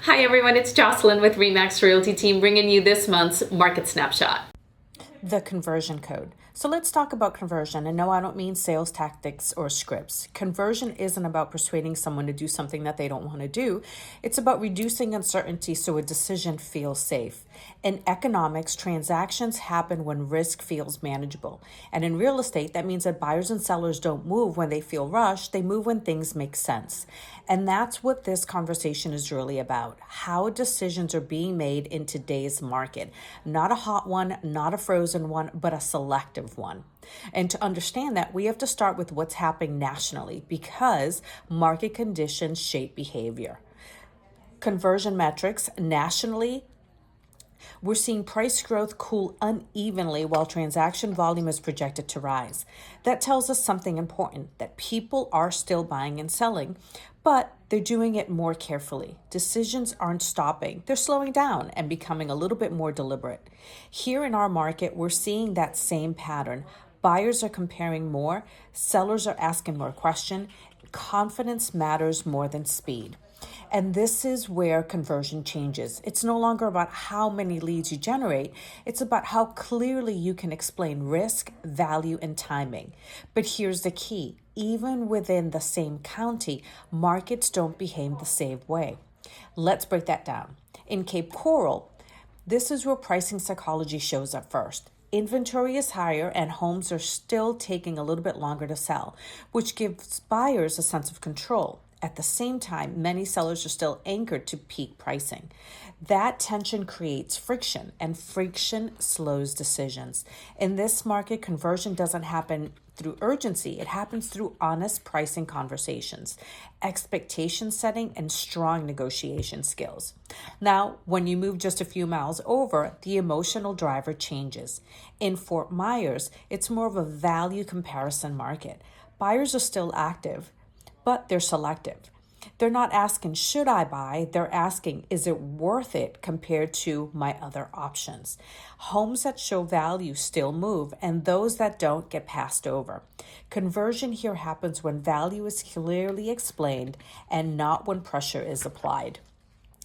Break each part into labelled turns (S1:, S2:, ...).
S1: Hi everyone, it's Jocelyn with Remax Realty team bringing you this month's Market Snapshot.
S2: The conversion code. So let's talk about conversion. And no, I don't mean sales tactics or scripts. Conversion isn't about persuading someone to do something that they don't want to do. It's about reducing uncertainty so a decision feels safe. In economics, transactions happen when risk feels manageable. And in real estate, that means that buyers and sellers don't move when they feel rushed, they move when things make sense. And that's what this conversation is really about, how decisions are being made in today's market. Not a hot one, not a frozen one, but a selective one. And to understand that, we have to start with what's happening nationally because market conditions shape behavior. Conversion metrics nationally, we're seeing price growth cool unevenly while transaction volume is projected to rise. That tells us something important, that people are still buying and selling, but they're doing it more carefully. Decisions aren't stopping. They're slowing down and becoming a little bit more deliberate. Here in our market, we're seeing that same pattern. Buyers are comparing more, sellers are asking more questions. Confidence matters more than speed. And this is where conversion changes. It's no longer about how many leads you generate. It's about how clearly you can explain risk, value, and timing. But here's the key. Even within the same county, markets don't behave the same way. Let's break that down. In Cape Coral, this is where pricing psychology shows up first. Inventory is higher and homes are still taking a little bit longer to sell, which gives buyers a sense of control. At the same time, many sellers are still anchored to peak pricing. That tension creates friction, and friction slows decisions. In this market, conversion doesn't happen through urgency. It happens through honest pricing conversations, expectation setting, and strong negotiation skills. Now, when you move just a few miles over, the emotional driver changes. In Fort Myers, it's more of a value comparison market. Buyers are still active, but they're selective. They're not asking, should I buy? They're asking, is it worth it compared to my other options? Homes that show value still move, and those that don't get passed over. Conversion here happens when value is clearly explained and not when pressure is applied.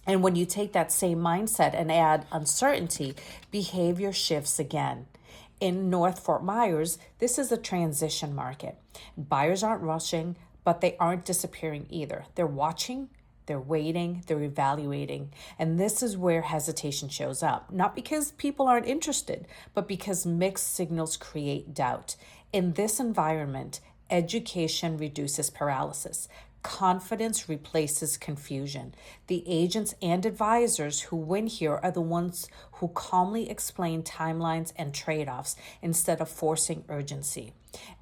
S2: And when you take that same mindset and add uncertainty, behavior shifts again. In North Fort Myers, this is a transition market. Buyers aren't rushing, but they aren't disappearing either. They're watching, they're waiting, they're evaluating. And this is where hesitation shows up. Not because people aren't interested, but because mixed signals create doubt. In this environment, education reduces paralysis. Confidence replaces confusion. The agents and advisors who win here are the ones who calmly explain timelines and trade-offs instead of forcing urgency.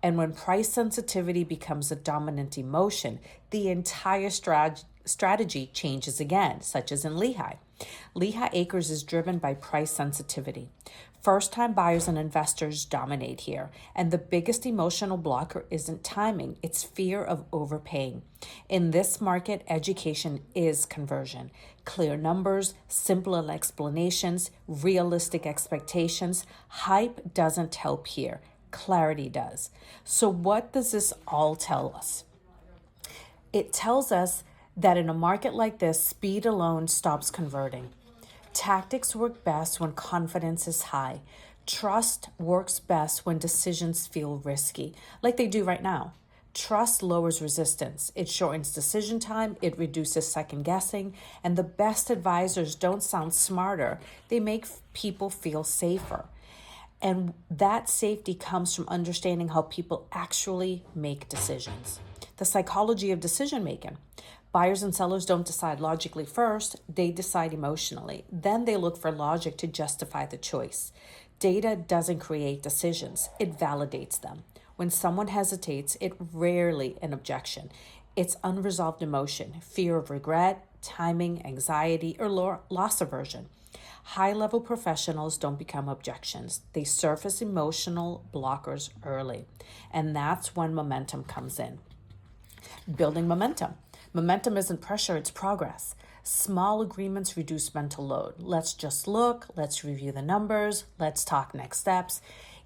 S2: And when price sensitivity becomes a dominant emotion, the entire strategy changes again, such as in Lehigh. Lehigh Acres is driven by price sensitivity. First-time buyers and investors dominate here, and the biggest emotional blocker isn't timing, it's fear of overpaying. In this market, education is conversion. Clear numbers, simple explanations, realistic expectations. Hype doesn't help here. Clarity does. So what does this all tell us? It tells us that in a market like this, speed alone stops converting. Tactics work best when confidence is high. Trust works best when decisions feel risky, like they do right now. Trust lowers resistance. It shortens decision time, it reduces second guessing, and the best advisors don't sound smarter. They make people feel safer. And that safety comes from understanding how people actually make decisions. The psychology of decision making. Buyers and sellers don't decide logically first, they decide emotionally. Then they look for logic to justify the choice. Data doesn't create decisions, it validates them. When someone hesitates, it's rarely an objection. It's unresolved emotion, fear of regret, timing, anxiety, or loss aversion. High-level professionals don't become objections. They surface emotional blockers early. And that's when momentum comes in. Building momentum. Momentum isn't pressure, it's progress. Small agreements reduce mental load. Let's just look, let's review the numbers, let's talk next steps.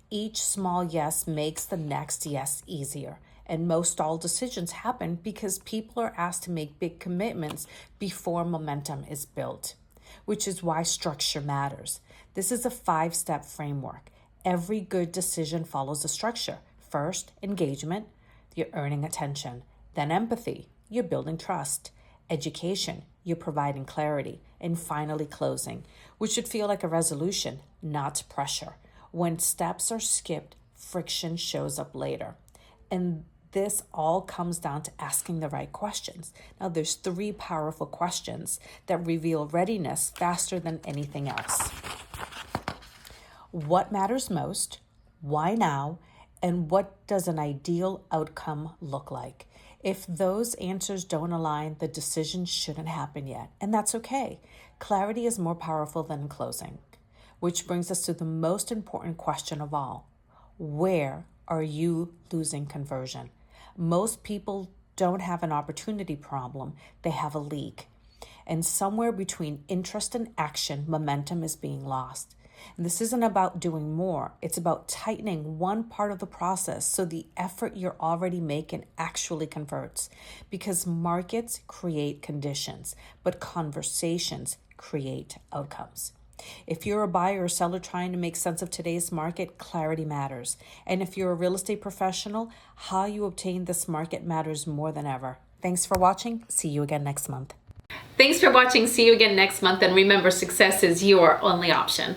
S2: Each small yes makes the next yes easier. And most all decisions happen because people are asked to make big commitments before momentum is built, which is why structure matters. This is a 5-step framework. Every good decision follows a structure. First, engagement, you're earning attention. Then empathy, you're building trust. Education, you're providing clarity. And finally, closing, which should feel like a resolution, not pressure. When steps are skipped, friction shows up later. And this all comes down to asking the right questions. Now, there's 3 powerful questions that reveal readiness faster than anything else. What matters most? Why now? And what does an ideal outcome look like? If those answers don't align, the decision shouldn't happen yet. And that's okay. Clarity is more powerful than closing. Which brings us to the most important question of all. Where are you losing conversion? Most people don't have an opportunity problem. They have a leak. And somewhere between interest and action, momentum is being lost. And this isn't about doing more. It's about tightening one part of the process so the effort you're already making actually converts. Because markets create conditions, but conversations create outcomes. If you're a buyer or seller trying to make sense of today's market, clarity matters. And if you're a real estate professional, how you obtain this market matters more than ever. Thanks for watching. See you again next month.
S1: Thanks for watching. See you again next month. And remember, success is your only option.